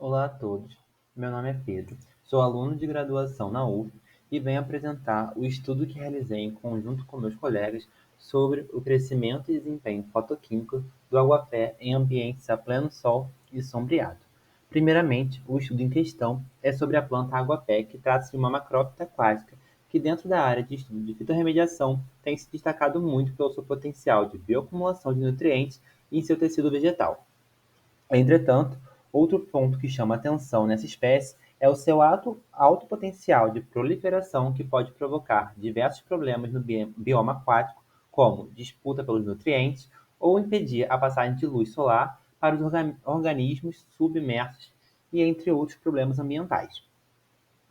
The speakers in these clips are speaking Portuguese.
Olá a todos, meu nome é Pedro, sou aluno de graduação na UF e venho apresentar o estudo que realizei em conjunto com meus colegas sobre o crescimento e desempenho fotoquímico do aguapé em ambientes a pleno sol e sombreado. Primeiramente, o estudo em questão é sobre a planta aguapé, que trata-se de uma macrófita aquática que, dentro da área de estudo de fitorremediação, tem se destacado muito pelo seu potencial de bioacumulação de nutrientes em seu tecido vegetal. Entretanto, outro ponto que chama atenção nessa espécie é o seu alto potencial de proliferação, que pode provocar diversos problemas no bioma aquático, como disputa pelos nutrientes ou impedir a passagem de luz solar para os organismos submersos e entre outros problemas ambientais.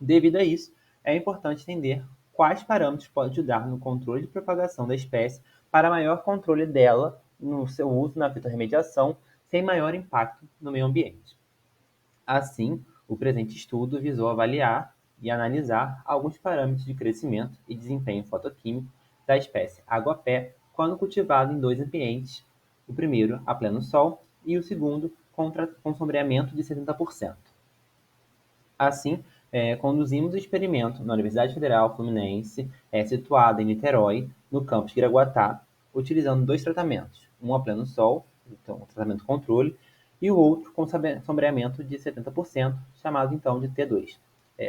Devido a isso, é importante entender quais parâmetros podem ajudar no controle de propagação da espécie para maior controle dela no seu uso na fitorremediação, sem maior impacto no meio ambiente. Assim, o presente estudo visou avaliar e analisar alguns parâmetros de crescimento e desempenho fotoquímico da espécie aguapé quando cultivado em dois ambientes, o primeiro a pleno sol e o segundo com sombreamento de 70%. Assim, conduzimos o experimento na Universidade Federal Fluminense, situada em Niterói, no campus Graguatá, utilizando dois tratamentos, um a pleno sol, então o tratamento controle, e o outro com sombreamento de 70%, chamado então de T2,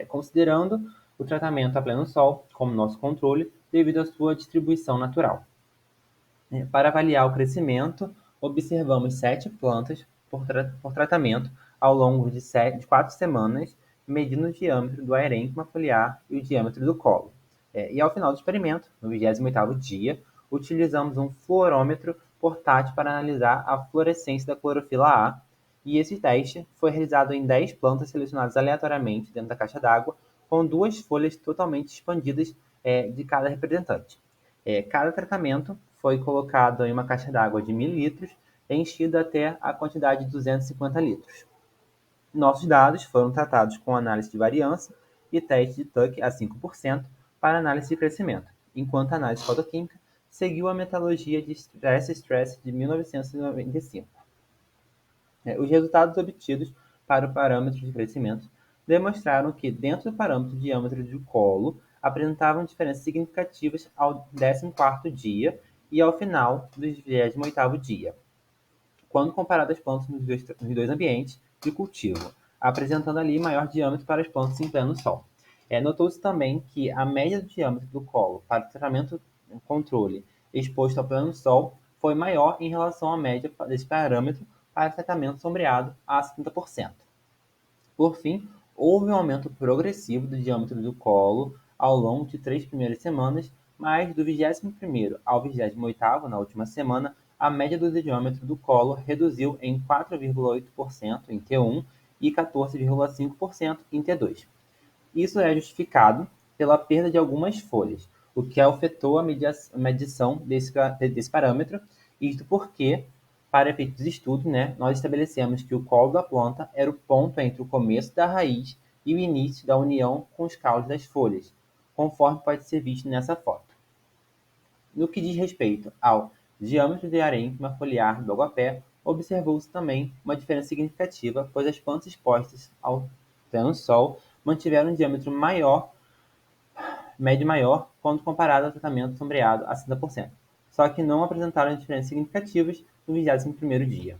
considerando o tratamento a pleno sol como nosso controle devido à sua distribuição natural. Para avaliar o crescimento, observamos 7 plantas por tratamento ao longo de 4 semanas, medindo o diâmetro do arênquima foliar e o diâmetro do colo. E ao final do experimento, no 28º dia, utilizamos um fluorômetro portátil para analisar a fluorescência da clorofila A, e esse teste foi realizado em 10 plantas selecionadas aleatoriamente dentro da caixa d'água, com 2 folhas totalmente expandidas de cada representante. Cada tratamento foi colocado em uma caixa d'água de 1.000 litros, enchida até a quantidade de 250 litros. Nossos dados foram tratados com análise de variância e teste de Tuck a 5% para análise de crescimento, enquanto a análise fotoquímica seguiu a metodologia de stress-stress de 1995. Os resultados obtidos para o parâmetro de crescimento demonstraram que, dentro do parâmetro de diâmetro do colo, apresentavam diferenças significativas ao 14º dia e ao final do 28º dia, quando comparado às plantas nos dois ambientes de cultivo, apresentando ali maior diâmetro para as plantas em pleno sol. Notou-se também que a média do diâmetro do colo para o tratamento controle exposto ao pleno sol foi maior em relação à média desse parâmetro para tratamento sombreado a 70%. Por fim, houve um aumento progressivo do diâmetro do colo ao longo de 3 primeiras semanas, mas do 21º ao 28º, na última semana, a média do diâmetro do colo reduziu em 4,8% em T1 e 14,5% em T2. Isso é justificado pela perda de algumas folhas, o que afetou a medição desse parâmetro, isto porque, para efeitos de estudo, nós estabelecemos que o colo da planta era o ponto entre o começo da raiz e o início da união com os caules das folhas, conforme pode ser visto nessa foto. No que diz respeito ao diâmetro de arênquima foliar do aguapé, observou-se também uma diferença significativa, pois as plantas expostas ao pleno sol mantiveram um diâmetro médio maior quando comparado ao tratamento sombreado a 60%, só que não apresentaram diferenças significativas no 21º dia.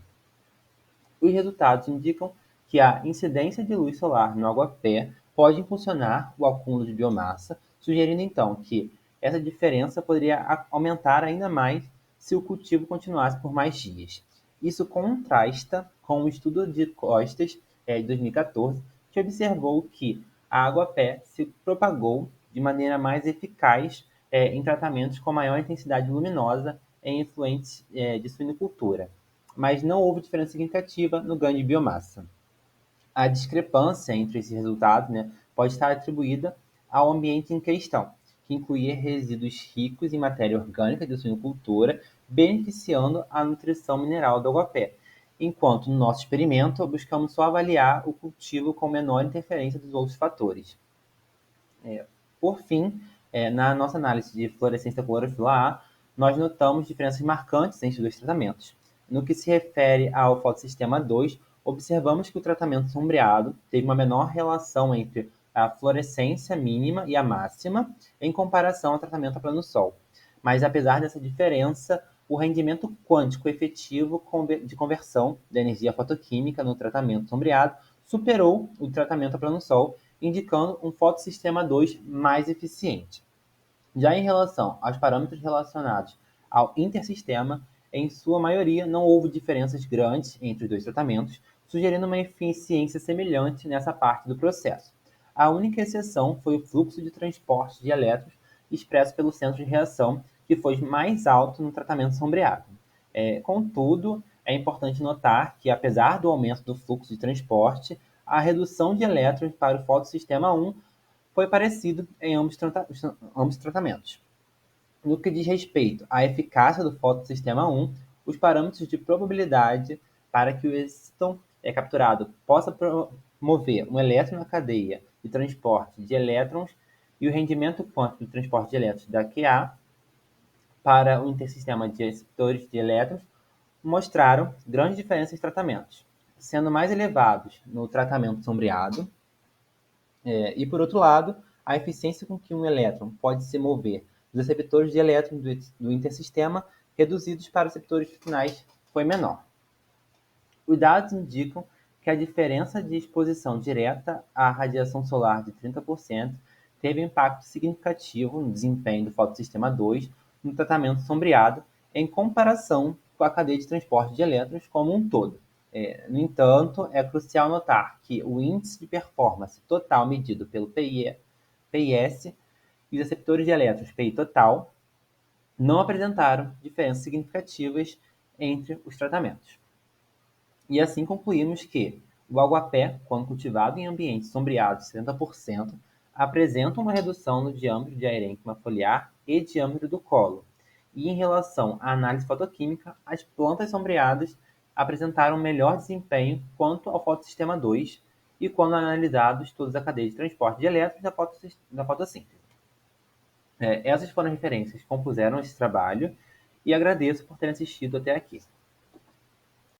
Os resultados indicam que a incidência de luz solar no aguapé pode impulsionar o acúmulo de biomassa, sugerindo então que essa diferença poderia aumentar ainda mais se o cultivo continuasse por mais dias. Isso contrasta com o estudo de costas de 2014, que observou que a aguapé se propagou de maneira mais eficaz em tratamentos com maior intensidade luminosa em efluentes de suinicultura, mas não houve diferença significativa no ganho de biomassa. A discrepância entre esses resultados pode estar atribuída ao ambiente em questão, que incluía resíduos ricos em matéria orgânica de suinocultura, beneficiando a nutrição mineral do aguapé, enquanto no nosso experimento buscamos só avaliar o cultivo com menor interferência dos outros fatores. Por fim, na nossa análise de fluorescência da clorofila A, nós notamos diferenças marcantes entre os dois tratamentos. No que se refere ao fotossistema 2, observamos que o tratamento sombreado teve uma menor relação entre a fluorescência mínima e a máxima em comparação ao tratamento a pleno sol. Mas, apesar dessa diferença, o rendimento quântico efetivo de conversão da energia fotoquímica no tratamento sombreado superou o tratamento a pleno sol, indicando um fotossistema 2 mais eficiente. Já em relação aos parâmetros relacionados ao intersistema, em sua maioria não houve diferenças grandes entre os dois tratamentos, sugerindo uma eficiência semelhante nessa parte do processo. A única exceção foi o fluxo de transporte de elétrons expresso pelo centro de reação, que foi mais alto no tratamento sombreado. Contudo, é importante notar que, apesar do aumento do fluxo de transporte, a redução de elétrons para o fotossistema 1 foi parecido em ambos tratamentos. No que diz respeito à eficácia do fotossistema 1, os parâmetros de probabilidade para que o êxito capturado possa promover um elétron na cadeia de transporte de elétrons e o rendimento quântico do transporte de elétrons da QA para o intersistema de receptores de elétrons mostraram grandes diferenças de tratamentos, sendo mais elevados no tratamento sombreado, e, por outro lado, a eficiência com que um elétron pode se mover dos receptores de elétrons do intersistema reduzidos para os receptores finais foi menor. Os dados indicam que a diferença de exposição direta à radiação solar de 30% teve impacto significativo no desempenho do fotossistema 2 no tratamento sombreado, em comparação com a cadeia de transporte de elétrons como um todo. No entanto, é crucial notar que o índice de performance total medido pelo PIS e os receptores de elétrons PI total não apresentaram diferenças significativas entre os tratamentos. E assim concluímos que o aguapé, quando cultivado em ambientes sombreados de 70%, apresenta uma redução no diâmetro de arênquima foliar e diâmetro do colo. E em relação à análise fotoquímica, as plantas sombreadas apresentaram melhor desempenho quanto ao fotossistema 2 e quando analisados toda a cadeia de transporte de elétrons da fotossíntese. Essas foram as referências que compuseram esse trabalho e agradeço por terem assistido até aqui.